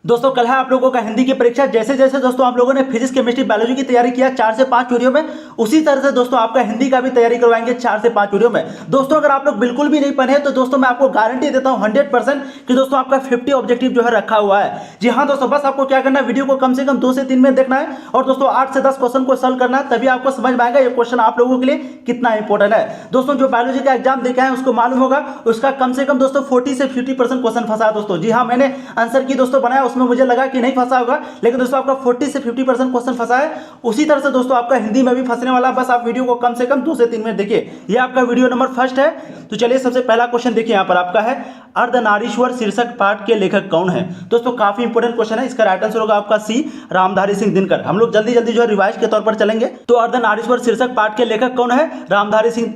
दोस्तों कल है आप लोगों का हिंदी की परीक्षा। जैसे जैसे दोस्तों आप लोगों ने फिजिक्स केमिस्ट्री बायोलॉजी की तैयारी किया 4 से 5 वीडियो में, उसी तरह से दोस्तों आपका हिंदी का भी तैयारी करवाएंगे 4 से 5 वीडियो में। दोस्तों अगर आप लोग बिल्कुल भी नहीं पढ़े तो दोस्तों मैं आपको गारंटी देता हूं 100% कि दोस्तों आपका 50 ऑब्जेक्टिव जो है रखा हुआ है। जी हाँ दोस्तों, बस आपको क्या करना है, वीडियो को कम से कम 2 से 3 मिनट देखना है और दोस्तों 8 से 10 क्वेश्चन को सॉल्व करना है, तभी आपको समझ में आएगा ये क्वेश्चन आप लोगों के लिए कितना इंपॉर्टेंट है। दोस्तों जो बायोलॉजी का एग्जाम देखे हैं उसको मालूम होगा, उसका कम से कम दोस्तों 40 से 50% क्वेश्चन फंसा है दोस्तों। जी हाँ, मैंने आंसर की दोस्तों बनाया, उसमें मुझे लगा कि नहीं फंसा होगा, लेकिन दोस्तों आपका 40 से 50% क्वेश्चन फंसा है। उसी तरह से दोस्तों आपका हिंदी में भी फंसने वाला है। बस आप वीडियो को कम से कम 2 से 3 मिनट देखिए। ये आपका वीडियो नंबर फर्स्ट है। तो चलिए सबसे पहला क्वेश्चन देखिए, यहाँ पर आपका है अर्धनारीश्वर शीर्षक पाठ के लेखक कौन है। दोस्तों काफी इंपोर्टेंट क्वेश्चन है। इसका राइट आंसर होगा आपका सी, रामधारी सिंह दिनकर। हम लोग जल्दी जल्दी जो है रिवाइज के तौर पर चलेंगे। तो अर्धनारीश्वर शीर्षक पाठ के लेखक कौन है, रामधारी सिंह।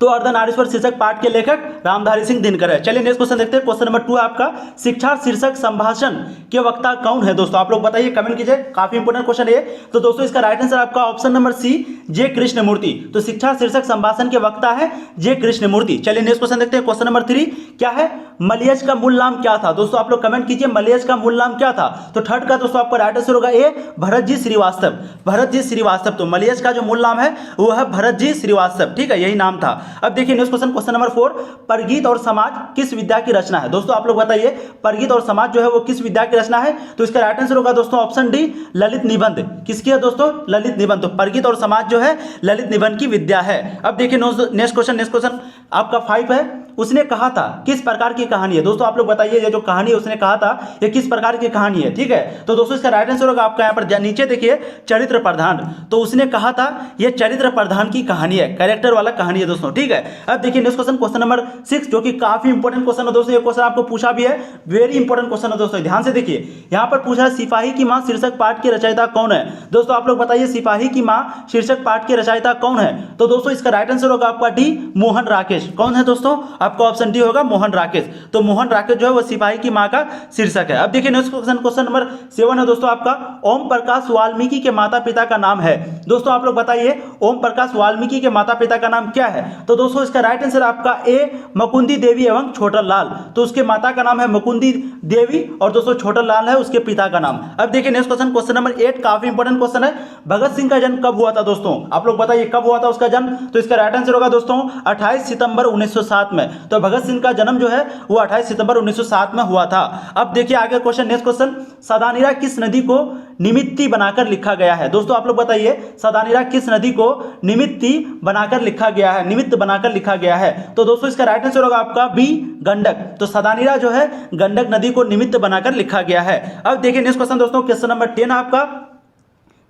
तो अर्धनारीश्वर शीर्षक पाठ के लेखक रामधारी सिंह दिनकर है। चलिए नेक्स्ट क्वेश्चन देखते हैं। क्वेश्चन नंबर 2 है आपका, शिक्षा शीर्षक संभाषण के वक्ता कौन है। दोस्तों आप लोग बताइए, कमेंट कीजिए, काफी इंपोर्टेंट क्वेश्चन है। तो दोस्तों इसका राइट आंसर आपका ऑप्शन नंबर सी, जे कृष्णमूर्ति। तो शिक्षा शीर्षक संभाषण के वक्ता है जे कृष्णमूर्ति। चलिए नेक्स्ट क्वेश्चन देखते हैं। क्वेश्चन नंबर 3 क्या है, मलयज का मूल नाम क्या था। दोस्तों आप लोग कमेंट कीजिए, मलयज का मूल नाम क्या था। तो थर्ड का दोस्तों आपका राइट आंसर होगा ए, भरत जी श्रीवास्तव। भरत जी श्रीवास्तव। तो मलयज का जो मूल नाम है वो है भरत जी श्रीवास्तव, ठीक है, यही नाम था। अब देखिए नेक्स्ट क्वेश्चन, क्वेश्चन नंबर 4, परगीत और समाज किस विद्या की रचना है। दोस्तों आप लोग बताइए, परगीत और समाज जो है वो किस विद्या की रचना है। तो इसका राइट आंसर होगा दोस्तों ऑप्शन डी, ललित निबंध। किसकी है दोस्तों, ललित निबंध। तो परगीत और समाज जो है ललित निबंध की विद्या है। अब देखिए नेक्स्ट क्वेश्चन आपका 5 है, उसने कहा था किस प्रकार की कहानी है। दोस्तों आप लोग बताइए, ये जो कहानी उसने कहा था ये किस प्रकार की कहानी है, ठीक है। तो दोस्तों इसका राइट आंसर होगा आपका यहाँ पर नीचे देखिए, चरित्र प्रधान। तो उसने कहा था ये चरित्र प्रधान की कहानी है, कैरेक्टर वाला कहानी है दोस्तों, ठीक है। अब देखिए नेक्स्ट क्वेश्चन, क्वेश्चन नंबर 6, जो कि काफी इंपॉर्टेंट क्वेश्चन है दोस्तों। ये क्वेश्चन आपको पूछा भी है, वेरी इंपॉर्टेंट क्वेश्चन है दोस्तों, ध्यान से देखिए। यहाँ पर पूछा है सिपाही की मां शीर्षक पाठ की रचयिता कौन है। दोस्तों आप लोग बताइए, सिपाही की मां शीर्षक पाठ की रचयिता कौन है। तो दोस्तों इसका राइट आंसर होगा आपका डी, मोहन राकेश। कौन है दोस्तों, आपका ऑप्शन डी होगा मोहन राकेश। तो मोहन राकेश जो है वो सिपाही की मां का शीर्षक है। अब देखिए नेक्स्ट क्वेश्चन, क्वेश्चन नंबर 7 है दोस्तों आपका, ओम प्रकाश वाल्मीकि के माता पिता का नाम है। दोस्तों आप लोग बताइए, ओम प्रकाश वाल्मीकि के माता पिता का नाम क्या है। तो दोस्तों इसका राइट आंसर आपका ए, मुकुंदी देवी एवं छोटा लाल। तो उसके माता का नाम है मुकुंदी देवी और दोस्तों छोटा लाल है उसके पिता का नाम। अब देखिए नेक्स्ट क्वेश्चन, क्वेश्चन नंबर 8, काफी इंपॉर्टेंट क्वेश्चन है। भगत सिंह का जन्म कब हुआ था दोस्तों, आप लोग बताइए कब हुआ था उसका जन्म। तो इसका राइट आंसर होगा दोस्तों 28 सितंबर 1907 में। तो भगत सिंह का जन्म जो है वो 28 सितंबर 1907 में हुआ था। अब देखिए आगे क्वेश्चन, नेक्स्ट क्वेश्चन, सदानीरा किस नदी को निमित्ती बनाकर लिखा गया है। दोस्तों आप लोग बताइए, सदानीरा किस नदी को निमित्ती बनाकर लिखा गया है, निमित्त बनाकर लिखा गया है। तो दोस्तों इसका राइट आंसर होगा आपका बी, गंडक। तो सदानीरा जो है गंडक नदी को निमित्त बनाकर लिखा गया है। अब देखिए नेक्स्ट क्वेश्चन दोस्तों, क्वेश्चन नंबर 10 आपका,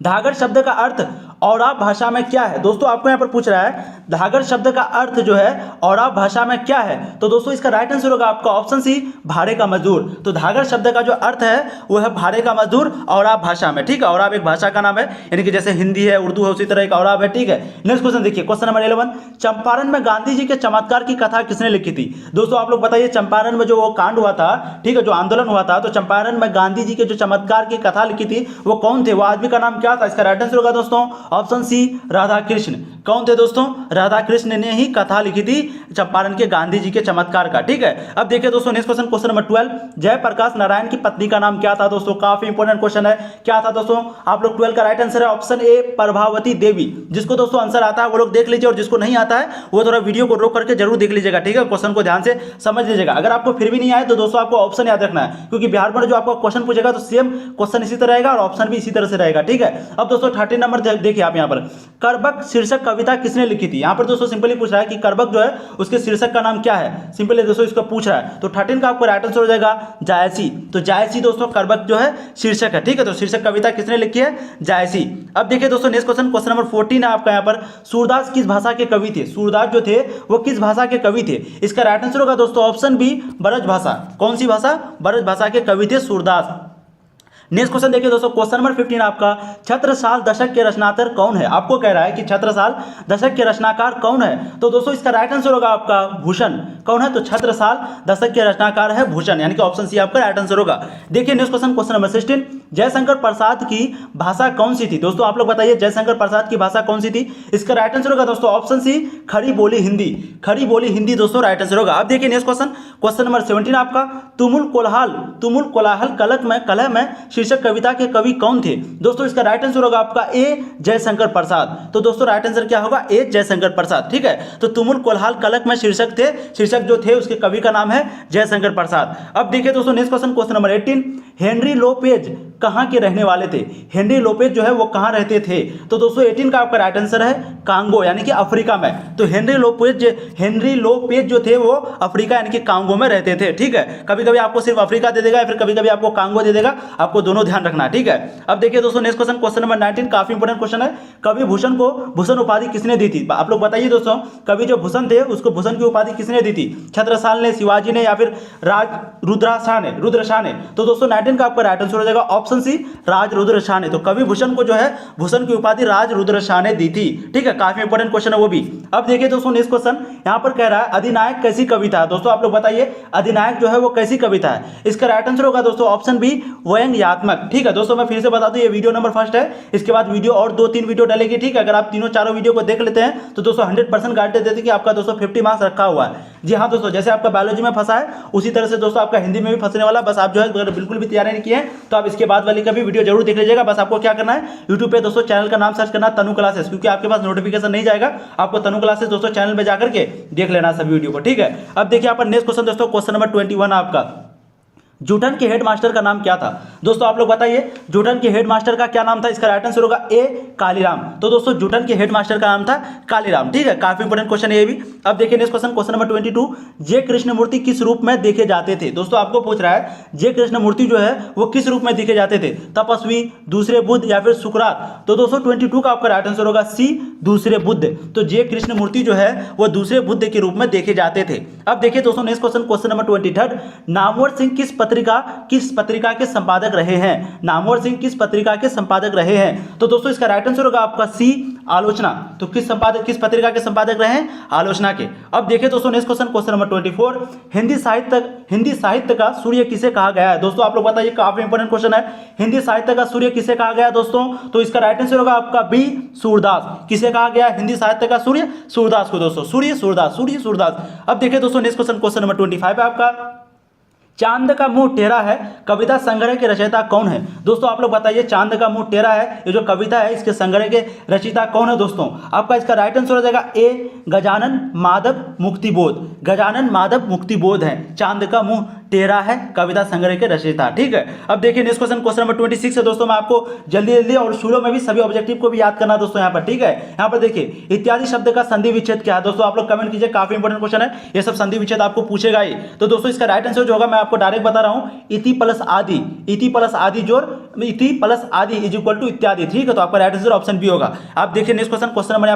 धागर शब्द का अर्थ औराब भाषा में क्या है। दोस्तों आपको यहां पर पूछ रहा है धागर शब्द का अर्थ जो है औराब भाषा में क्या है। तो दोस्तों इसका राइट आंसर होगा आपका ऑप्शन सी, भाड़े का मजदूर। तो धागर शब्द का जो अर्थ है वो है भाड़े का मजदूर औराब भाषा में, ठीक है। औराब एक भाषा का नाम है, यानी कि जैसे हिंदी है, उर्दू है, उसी तरह एक औराब है, ठीक है। नेक्स्ट क्वेश्चन देखिए, क्वेश्चन नंबर 11, चंपारण में गांधी जी के चमत्कार की कथा किसने लिखी थी। दोस्तों आप लोग बताइए, चंपारण में जो वो कांड हुआ था, ठीक है, जो आंदोलन हुआ था, तो चंपारण में गांधी जी के जो चमत्कार की कथा लिखी थी वो कौन थे, वो आदमी का नाम क्या था। इसका राइट आंसर होगा दोस्तों ऑप्शन सी, राधा कृष्ण। कौन थे दोस्तों, राधा कृष्ण ने ही कथा लिखी थी चंपारण के गांधी जी के चमत्कार का, ठीक है। अब देखिए दोस्तों next question, question number 12, Jayaprakash Narayan की पत्नी का नाम क्या था। दोस्तों काफी इंपॉर्टेंट क्वेश्चन है, क्या था दोस्तों। आप लोग 12 का राइट आंसर है ऑप्शन ए, प्रभावती देवी। जिसको दोस्तों आंसर आता है वो लोग देख लीजिए, और जिसको नहीं आता है वो थोड़ा वीडियो को रोक करके जरूर देख लीजिएगा, ठीक है। क्वेश्चन को ध्यान से समझ लीजिएगा। अगर आपको फिर भी नहीं आए तो दोस्तों आपको ऑप्शन याद रखना है, क्योंकि बिहार बोर्ड जो आपको क्वेश्चन पूछेगा तो सेम क्वेश्चन इसी तरह रहेगा और ऑप्शन भी इसी तरह से रहेगा, ठीक है। अब दोस्तों 13 नंबर देखिए आप यहाँ पर, करबक शीर्षक कविता किसने लिखी थी। यहाँ पर दोस्तों सिंपली पूछ रहा है कि करबक जो है उसके शीर्षक का नाम क्या है, सिंपली दोस्तों इसको पूछ रहा है। तो 13 का आपको राइट आंसर हो जाएगा जायसी। तो जायसी दोस्तों करबक जो है शीर्षक है, ठीक है। तो शीर्षक कविता किसने लिखी है, जायसी। अब देखिए दोस्तों नेक्स्ट क्वेश्चन, क्वेश्चन नंबर 14 है आपका यहाँ पर, सूरदास किस भाषा के कवि थे। सूरदास जो थे वो किस भाषा के कवि थे। इसका राइट आंसर होगा दोस्तों ऑप्शन बी, ब्रज भाषा। कौन सी भाषा, ब्रज भाषा के कवि थे सूरदास। नेक्स्ट क्वेश्चन देखिए दोस्तों, क्वेश्चन नंबर 15 आपका, छत्रसाल दशक के रचनाकार कौन है? आपको कह रहा है कि छत्रसाल दशक के रचनाकार कौन है? तो दोस्तों इसका राइट आंसर होगा आपका भूषण। कौन है? तो छत्रसाल दशक के रचनाकार है भूषण, यानी कि ऑप्शन सी आपका राइट आंसर होगा। देखिए next question, question number 16, Jaishankar Prasad की भाषा कौन सी थी? दोस्तों आप लोग बताइए जयशंकर प्रसाद की भाषा कौन सी थी? इसका राइट आंसर होगा दोस्तों ऑप्शन सी, खड़ी बोली हिंदी। खड़ी बोली हिंदी दोस्तों राइट आंसर होगा। अब देखिए नेक्स्ट क्वेश्चन, क्वेश्चन नंबर 17 आपका, तुमुल कोलाहल कलह में शीर्षक कविता के कवि कौन थे? दोस्तों इसका राइट आंसर होगा आपका ए, जयशंकर प्रसाद। तो दोस्तों राइट आंसर क्या होगा? ए, जयशंकर प्रसाद। ठीक है, तो तुमुल कोलाहल कलह में शीर्षक जो थे उसके कवि का नाम है जयशंकर प्रसाद। अब देखिए दोस्तों next question, question number 18, Henry Lopez कहाँ के रहने वाले थे? हेनरी लोपेज जो है वो कहाँ रहते थे? तो दोस्तों 18 का आपका राइट आंसर है कांगो, यानी कि अफ्रीका में। तो हेनरी लोपेज जो थे वो अफ्रीका यानी कि कांगो में रहते थे। ठीक है, कभी कभी आपको सिर्फ अफ्रीका दे देगा या फिर कभी कभी आपको कांगो दे देगा, आपको दोनों ध्यान रखना। ठीक है, अब देखिए दोस्तों नेक्स्ट क्वेश्चन, क्वेश्चन नंबर 19 काफी इंपोर्टेंट क्वेश्चन है, कवि भूषण को भूषण उपाधि किसने दी थी? आप लोग बताइए दोस्तों, कवि जो भूषण थे उसको भूषण की उपाधि किसने दी थी? छत्रसाल ने, शिवाजी ने, या फिर रुद्रशाह ने? तो दोस्तों 19 का आपका राइट आंसर हो जाएगा ऑप्शन सी, रुद्रशाह ने। तो कवि भूषण को जो है भूषण की उपाधि रुद्रशाह ने दी थी। ठीक है, काफी इंपोर्टेंट क्वेश्चन है वो भी। अब देखिए दोस्तों नेक्स्ट क्वेश्चन, यहां पर कह रहा है अधिनायक कैसी कविता है? दोस्तों आप लोग बताइए अधिनायक जो है वो कैसी कविता है? इसका राइट आंसर होगा दोस्तों ऑप्शन बी, व्यंग्यात्मक। ठीक है दोस्तों, मैं फिर से बता दूं ये वीडियो नंबर फर्स्ट है, इसके बाद वीडियो और 2-3 वीडियो डलेगी। ठीक है, अगर आप तीनों चारों वीडियो को देख लेते हैं तो दोस्तों 100% गारंटी देते हैं कि आपका दोस्तों 50 मार्क्स रखा हुआ है। जी हाँ दोस्तों, जैसे आपका बायोलॉजी में फंसा है उसी तरह से दोस्तों आपका हिंदी में भी फंसने वाला। बस आप जो है अगर बिल्कुल भी तैयारी नहीं किए हैं तो आप इसके बाद वाली का भी वीडियो जरूर देख लीजिएगा। बस आपको क्या करना है, यूट्यूब पे दोस्तों चैनल का नाम सर्च करना तनु क्लासेस, क्योंकि आपके पास नोटिफिकेशन नहीं जाएगा, आपको तनु क्लासेस दोस्तों चैनल पे जाकर के देख लेना सभी वीडियो को। ठीक है, अब देखिए यहाँ पर नेक्स्ट क्वेश्चन दोस्तों, क्वेश्चन नंबर 21 आपका, जूठन के हेडमास्टर का नाम क्या था? दोस्तों आप लोग बताइए जूठन के हेडमास्टर का क्या नाम था? इसका राइट आंसर होगा ए, कालीराम। तो दोस्तों जूठन के हेडमास्टर का नाम था कालीराम। ठीक है, काफी इंपोर्टेंट क्वेश्चन है ये भी। अब देखिए नेक्स्ट क्वेश्चन, क्वेश्चन नंबर 22, जे कृष्णमूर्ति किस रूप में देखे जाते थे? दोस्तों आपको पूछ रहा है जे कृष्णमूर्ति जो है वो किस रूप में देखे जाते थे? तपस्वी, दूसरे बुद्ध, या फिर सुकरात? तो दोस्तों 22 का आपका राइट आंसर होगा सी, दूसरे बुद्ध। तो जे कृष्णमूर्ति जो है वो दूसरे बुद्ध के रूप में देखे जाते थे। अब देखिए दोस्तों next question, question number 23, Namvar Singh किस पत्रिका के संपादक रहे हैं? नामवर सिंह किस पत्रिका के संपादक रहे हैं? तो दोस्तों इसका राइट आंसर होगा आपका सी, आलोचना। तो किस पत्रिका के संपादक रहे हैं? आलोचना के। अब देखिए दोस्तों next question, question number 24, Hindi साहित्य का सूर्य किसे कहा गया है? दोस्तों आप लोग बताइए, काफी इंपोर्टेंट क्वेश्चन है, हिंदी साहित्य का सूर्य किसे कहा गया है दोस्तों? तो इसका राइट आंसर होगा आपका बी, सूरदास। किसे कहा गया हिंदी साहित्य का सूर्य? सूरदास को दोस्तों, सूरदास। अब देखिए दोस्तों नेक्स्ट क्वेश्चन, क्वेश्चन नंबर 25 है आपका, चांद का मुंह टेढ़ा है कविता संग्रह के रचयिता कौन है? दोस्तों आप लोग बताइए, चांद का मुंह टेढ़ा है ये जो कविता है इसके संग्रह के रचयिता कौन है दोस्तों? आपका इसका राइट आंसर हो जाएगा ए, गजानन माधव मुक्तिबोध। गजानन माधव मुक्तिबोध है चांद का मुंह टेढ़ा है कविता संग्रह के रचयिता। ठीक है, अब देखिए नेक्स्ट क्वेश्चन, क्वेश्चन नंबर 26 है दोस्तों। मैं आपको जल्दी और शुरू में भी सभी ऑब्जेक्टिव को भी याद करना दोस्तों यहाँ पर। ठीक है, यहाँ पर देखिए इत्यादि शब्द का संधि विच्छेद क्या है? दोस्तों आप लोग कमेंट कीजिए, काफी इंपोर्टेंट क्वेश्चन है, ये सब संधि विच्छेद आपको पूछेगा ही। तो दोस्तों इसका राइट आंसर जो होगा मैं आपको डायरेक्ट बता रहा हूँ, इति प्लस आदि इज इक्वल टू इत्यादि। ठीक है, तो आपका राइट आंसर ऑप्शन बी होगा। आप देखिए नेक्स्ट क्वेश्चन, क्वेश्चन नंबर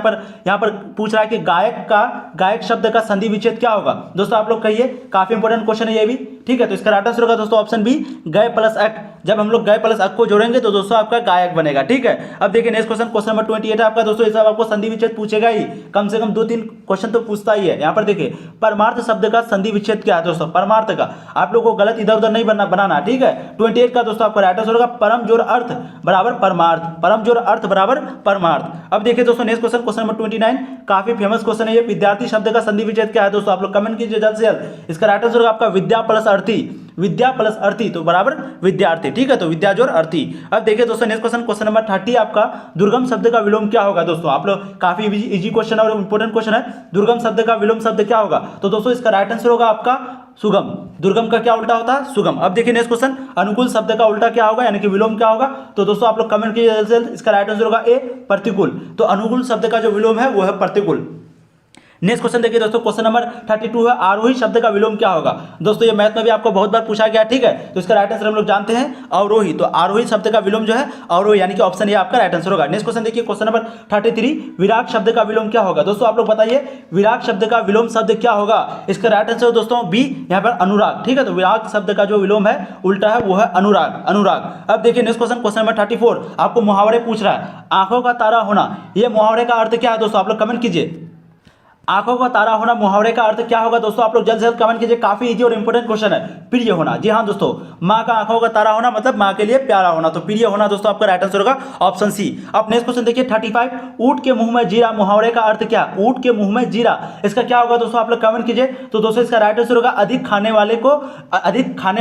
यहाँ पर पूछ रहा है कि गायक शब्द का संधि विच्छेद क्या होगा? दोस्तों आप लोग कहिए, काफी इंपोर्टेंट क्वेश्चन है ये भी। ठीक है, तो इसका राइट आंसर होगा दोस्तों ऑप्शन बी, गय प्लस अक। जब हम लोग गय प्लस अक को जोड़ेंगे तो दोस्तों आपका गायक बनेगा। ठीक है, अब देखिए नेक्स्ट क्वेश्चन, क्वेश्चन नंबर 28 है आपका दोस्तों, इस आपको संधि विच्छेद पूछेगा ही, कम से कम 2-3 क्वेश्चन तो पूछता ही है। यहाँ पर देखिए परमार्थ शब्द का संधि विच्छेद क्या है दोस्तों? परमार्थ का आप लोगों को गलत इधर उधर नहीं बनाना। ठीक है, 28 का दोस्तों आपका राइट आंसर होगा परम जोर अर्थ बराबर परमार्थ। परम जोर अर्थ बराबर परमार्थ। अब देखिए दोस्तों नेक्स्ट क्वेश्चन, क्वेश्चन नंबर 29, काफी फेमस क्वेश्चन है ये, विद्यार्थी शब्द का संधि विच्छेद क्या है दोस्तों? आप लोग कमेंट कीजिए जल्द से जल्द। इसका राइट आंसर होगा आपका विद्या प्लस अर्थी, तो बराबर विद्यार्थी। ठीक है, तो विद्या जोर अर्थी। अब देखिए दोस्तों नेक्स्ट क्वेश्चन, क्वेश्चन नंबर 30 आपका, दुर्गम शब्द का विलोम क्या होगा दोस्तों? आप लोग काफी इजी क्वेश्चन और इंपोर्टेंट क्वेश्चन है, दुर्गम शब्द का विलोम शब्द क्या होगा? तो दोस्तों इसका राइट आंसर होगा आपका सुगम। दुर्गम का क्या उल्टा होता है? सुगम। अब देखिए नेक्स्ट क्वेश्चन, अनुकूल शब्द का उल्टा क्या होगा, यानी कि विलोम क्या होगा? तो दोस्तों आप लोग कमेंट कीजिए, इसका राइट आंसर होगा ए, प्रतिकूल। तो अनुकूल शब्द का जो विलोम है वो है प्रतिकूल। नेक्स्ट क्वेश्चन देखिए दोस्तों, क्वेश्चन नंबर 32 है, आरोही शब्द का विलोम क्या होगा। दोस्तों ये मैथ में भी आपको बहुत बार पूछा गया, ठीक है, तो इसका राइट आंसर हम लोग जानते हैं अवरोही। तो आरोही शब्द का विलोम जो है अवरोही, यानी कि ऑप्शन ए आपका राइट आंसर होगा। नेक्स्ट क्वेश्चन देखिए, क्वेश्चन नंबर 33, विराट शब्द का विलोम क्या होगा। दोस्तों आप लोग बताइए विराट शब्द का विलोम शब्द क्या होगा। इसका राइट आंसर दोस्तों बी, यहाँ पर अनुराग, ठीक है। तो विराट शब्द का जो विलोम है उल्टा है वो है अनुराग, अनुराग। अब देखिए नेक्स्ट क्वेश्चन, क्वेश्चन नंबर 34 आपको मुहावरे पूछ रहा है, आंखों का तारा होना, ये मुहावरे का अर्थ क्या है दोस्तों, आप लोग कमेंट कीजिए। आंखों का तारा होना मुहावरे का अर्थ क्या होगा दोस्तों, आप लोग जल्द से जल्द कमेंट कीजिए, काफी इजी और इंपॉर्टेंट क्वेश्चन है। प्रिय होना, जी हाँ दोस्तों, माँ का आंखों का तारा होना मतलब माँ के लिए प्यारा होना, तो प्रिय होना दोस्तों आपका राइट आंसर होगा ऑप्शन सी। अब नेक्स्ट क्वेश्चन देखिए 35, ऊंट के मुंह में जीरा, मुहावरे का अर्थ क्या, ऊंट के मुंह में जीरा, इसका क्या होगा दोस्तों, आप लोग कमेंट कीजिए। तो दोस्तों इसका राइट आंसर होगा अधिक खाने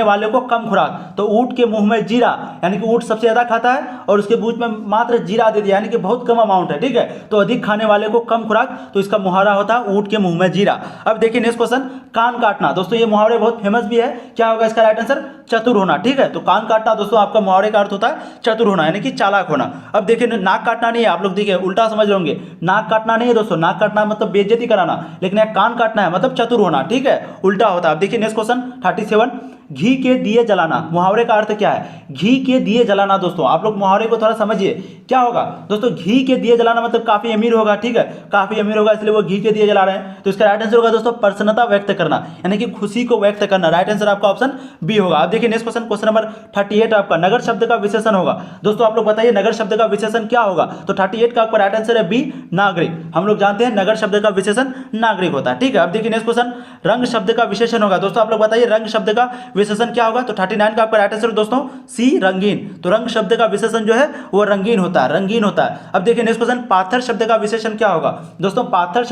वाले को कम खुराक। तो ऊंट के मुंह में जीरा, यानी कि ऊंट सबसे ज्यादा खाता है और उसके बीच में मात्र जीरा दे दिया, यानी कि बहुत कम अमाउंट है, ठीक है। तो अधिक खाने वाले को कम खुराक, तो इसका मुहावरा होता है ऊंट के मुंह में जीरा। अब देखिए नेक्स्ट क्वेश्चन, कान काटना, दोस्तों ये मुहावरे बहुत फेमस भी है, क्या होगा इसका राइट आंसर, चतुर होना, ठीक है। तो कान काटना दोस्तों आपका मुहावरे का अर्थ होता है चतुर होना, यानी कि चालाक होना। अब देखिए नाक काटना नहीं है, आप लोग देखिए उल्टा समझ रहे होंगे, नाक काटना नहीं है दोस्तों, नाक काटना मतलब बेइज्जती कराना, लेकिन यह कान काटना है मतलब चतुर होना, ठीक है, उल्टा होता है। अब देखिए नेक्स्ट क्वेश्चन 37, घी के दिए जलाना, मुहावरे का अर्थ क्या है, घी के दिए जलाना। दोस्तों आप लोग मुहावरे को थोड़ा समझिए, क्या होगा दोस्तों, घी के दिए जलाना मतलब काफी अमीर होगा, ठीक है, काफी अमीर होगा इसलिए वो घी के दिए जला रहे हैं। तो इसका राइट आंसर होगा दोस्तों प्रसन्नता व्यक्त करना, यानी कि खुशी को व्यक्त करना, राइट आंसर आपका ऑप्शन बी होगा। अब देखिए नेक्स्ट क्वेश्चन, क्वेश्चन नंबर 38 आपका नगर शब्द का विशेषण होगा। दोस्तों आप लोग बताइए नगर शब्द का विशेषण क्या होगा। तो 38 का आपका राइट आंसर है बी, नागरिक। हम लोग जानते हैं नगर शब्द का विशेषण नागरिक होता है, ठीक है। अब देखिए नेक्स्ट क्वेश्चन, रंग शब्द का विशेषण होगा। दोस्तों आप लोग बताइए रंग शब्द का विशेषण क्या होगा। तो 39 का आपका राइट आंसर दोस्तों सी, रंगीन। तो रंग शब्द का विशेषण जो है वो रंगीन होता है, रंगीन होता है। अब देखिए नेक्स्ट क्वेश्चन, पाथर शब्द का विशेषण क्या होगा। दोस्तों पत्थर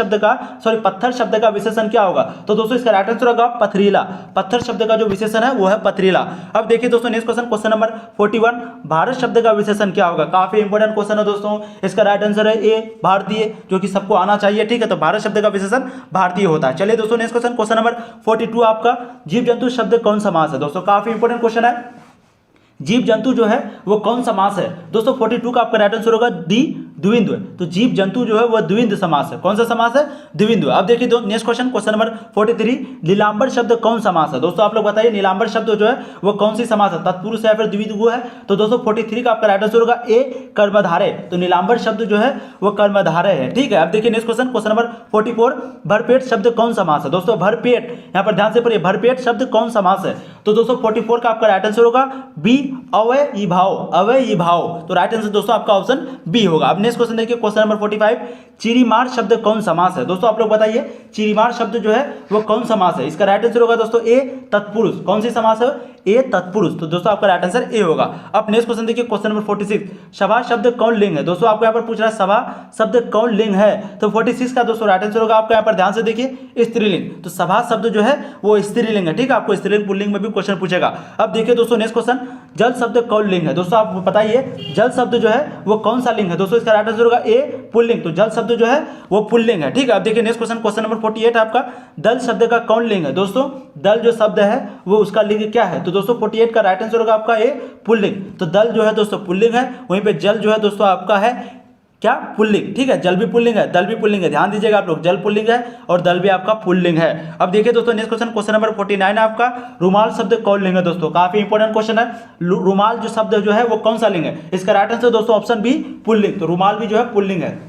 शब्द का विशेषण क्या होगा। तो दोस्तों इसका राइट आंसर होगा पथरीला, पत्थर शब्द का जो विशेषण है वो है पथरीला। अब देखिए दोस्तों next question, question number 41, Bharat शब्द का विशेषण क्या होगा। काफी इंपॉर्टेंट क्वेश्चन है दोस्तों, इसका राइट आंसर है ए, भारतीय, जो कि सबको आना चाहिए, ठीक है। तो भारत शब्द का विशेषण भारतीय होता है। चलिए दोस्तों नेक्स्ट क्वेश्चन, क्वेश्चन नंबर 42 आपका जीव जंतु शब्द कौन समास है। दोस्तों काफी इंपॉर्टेंट क्वेश्चन है, जीव जंतु जो है वो कौन समास है। दोस्तों 42 का आपका राइट आंसर होगा डी, द्विंद्व। तो जीव जंतु जो है वो द्विंद समास है, कौन सा समास है, द्विंद्व। अब देखिए नेक्स्ट क्वेश्चन, क्वेश्चन नंबर 43, नीलांबर शब्द कौन समास है। दोस्तों आप लोग बताइए नीलांबर शब्द जो है वो कौन सी समास है, तत्पुरुष या फिर द्विगु है। तो दोस्तों 43 का आपका राइट आंसर होगा ए, कर्मधारय। तो नीलांबर शब्द जो है वो कर्मधारय है, ठीक है। अब देखिए नेक्स्ट क्वेश्चन, क्वेश्चन नंबर 44, भरपेट शब्द कौन समास है। दोस्तों भरपेट, यहाँ पर ध्यान से पढ़िए, भरपेट शब्द कौन समास है। तो दोस्तों 44 का आपका राइट आंसर होगा बी, अवययीभाव, अवययीभाव। तो राइट आंसर दोस्तों आपका ऑप्शन बी होगा। अब नेक्स्ट क्वेश्चन देखिए, क्वेश्चन नंबर 45, चिरीमार शब्द कौन समास है। दोस्तों आप लोग बताइए चिरीमार शब्द जो है वो कौन समास है। इसका राइट आंसर होगा दोस्तों ए, तत्पुरुष। कौन सी समास है, ए, तत्पुरुष। तो दोस्तों आपका राइट आंसर ए होगा। अब नेक्स्ट क्वेश्चन देखिए, क्वेश्चन नंबर 46, सभा शब्द कौन लिंग है। दोस्तों आपको यहाँ पर पूछ रहा है सभा शब्द कौन लिंग है। तो 46 का दोस्तों राइट आंसर होगा आपका यहाँ पर ध्यान से देखिए स्त्रीलिंग। तो सभा शब्द जो है वो स्त्रीलिंग है, ठीक है। आपको स्त्रीलिंग पुल्लिंग में भी क्वेश्चन पूछेगा। अब देखिए दोस्तों नेक्स्ट क्वेश्चन, जल शब्द कौन लिंग है। दोस्तों आप बताइए जल शब्द जो है वो कौन सा लिंग है। दोस्तों इसका राइट आंसर होगा ए, पुल्लिंग। तो जल शब्द जो है वो पुल्लिंग है, ठीक है। अब देखिए नेक्स्ट क्वेश्चन, क्वेश्चन नंबर 48 आपका दल शब्द का कौन लिंग है। दोस्तों दल जो शब्द है वो उसका लिंग क्या है। तो दोस्तों 48 का राइट आंसर होगा आपका ए, पुल्लिंग। तो दल जो है दोस्तों पुल्लिंग है, वहीं पे जल जो है दोस्तों आपका है क्या, पुल्लिंग, ठीक है। जल भी पुल्लिंग है, दल भी पुल्लिंग है, ध्यान दीजिएगा आप लोग, जल पुल्लिंग है और दल भी आपका पुल्लिंग है। अब देखिए दोस्तों नेक्स्ट क्वेश्चन, क्वेश्चन नंबर 49 आपका रुमाल शब्द कौन लिंग है। दोस्तों काफी इंपॉर्टेंट क्वेश्चन है, रुमाल जो शब्द जो है वो कौन सा लिंग है। इसका राइट आंसर दोस्तों ऑप्शन बी, पुल्लिंग। तो रुमाल भी जो है पुल्लिंग है।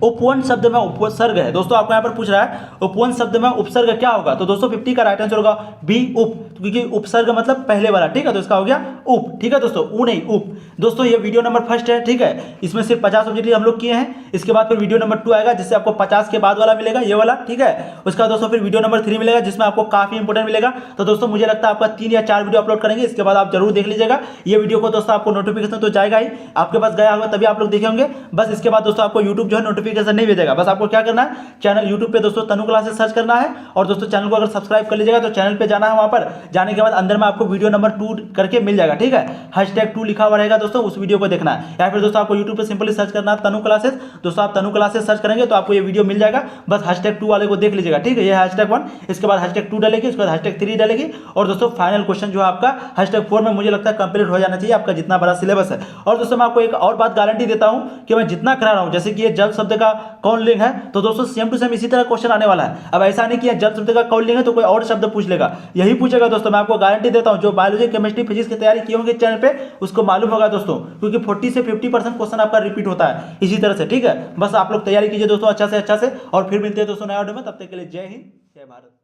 उपवन शब्द में उपसर्ग है। दोस्तों आपको यहाँ पर पूछ रहा है उपवन शब्द में उपसर्ग क्या होगा। तो दोस्तों 50 का राइट आंसर होगा बी, उप, क्योंकि उपसर्ग मतलब पहले वाला, ठीक है। तो इसका हो गया उप, ठीक है दोस्तों, ऊ नहीं उप। दोस्तों ये वीडियो नंबर फर्स्ट है, ठीक है। इसमें सिर्फ 50 ऑब्जेक्टिव हम लोग किए हैं। इसके बाद फिर वीडियो नंबर 2 आएगा जिससे आपको 50 के बाद वाला मिलेगा, ये वाला, ठीक है। उसका दोस्तों फिर वीडियो नंबर 3 मिलेगा जिसमें आपको काफी इंपोर्टेंट मिलेगा। तो दोस्तों मुझे लगता है आपका 3 या 4 वीडियो अपलोड करेंगे, इसके बाद आप जरूर देख लीजिएगा ये वीडियो को। दोस्तों आपको नोटिफिकेशन तो जाएगा ही, आपके पास गया होगा तभी आप लोग देखे होंगे। बस इसके बाद दोस्तों आपको यूट्यूब जो है नोटिफिकेशन नहीं भेजेगा। बस आपको क्या करना है, चैनल यूट्यूब पे दोस्तों तनु क्लासेस सर्च करना है और दोस्तों चैनल को अगर सब्सक्राइब कर लीजिएगा तो चैनल पे जाना है, वहां पर जाने के बाद अंदर में आपको वीडियो नंबर 2 करके मिल जाएगा, ठीक है। #2 लिखा हुआ रहेगा दोस्तों, उस वीडियो को देखना है। या फिर दोस्तों आपको यूट्यूब पे सिंपली सर्च करना है तनु क्लासेस। दोस्तों आप तनु क्लासेस सर्च करेंगे तो आपको ये वीडियो मिल जाएगा। बस #2 वाले को देख लीजिएगा, ठीक है। ये #1, इसके बाद #2 डलेगी, उसके बाद #3 डलेगी और दोस्तों फाइनल क्वेश्चन जो है आपका #4 में मुझे लगता है कंप्लीट हो जाना चाहिए आपका जितना बड़ा सिलेबस है। और दोस्तों मैं आपको एक और बात गारंटी देता हूं कि मैं जितना करा रहा हूं, जैसे कि ये जल शब्द का कौन लिंग है, तो दोस्तों सेम टू सेम इसी तरह क्वेश्चन आने वाला है। अब ऐसा नहीं कि जल शब्द का कौन लिंग है तो कोई और शब्द पूछ लेगा, यही पूछेगा दोस्तों। मैं आपको गारंटी देता हूं, जो बायोलॉजी केमिस्ट्री फिजिक्स की तैयारी किए होंगे चैनल पे उसको मालूम होगा दोस्तों, क्योंकि 40 से 50% क्वेश्चन आपका रिपीट होता है इसी तरह से। ठीक है, बस आप लोग तैयारी कीजिए दोस्तों अच्छा से, और फिर मिलते हैं दोस्तों नया वीडियो में। तब तक के लिए जय हिंद, जय भारत।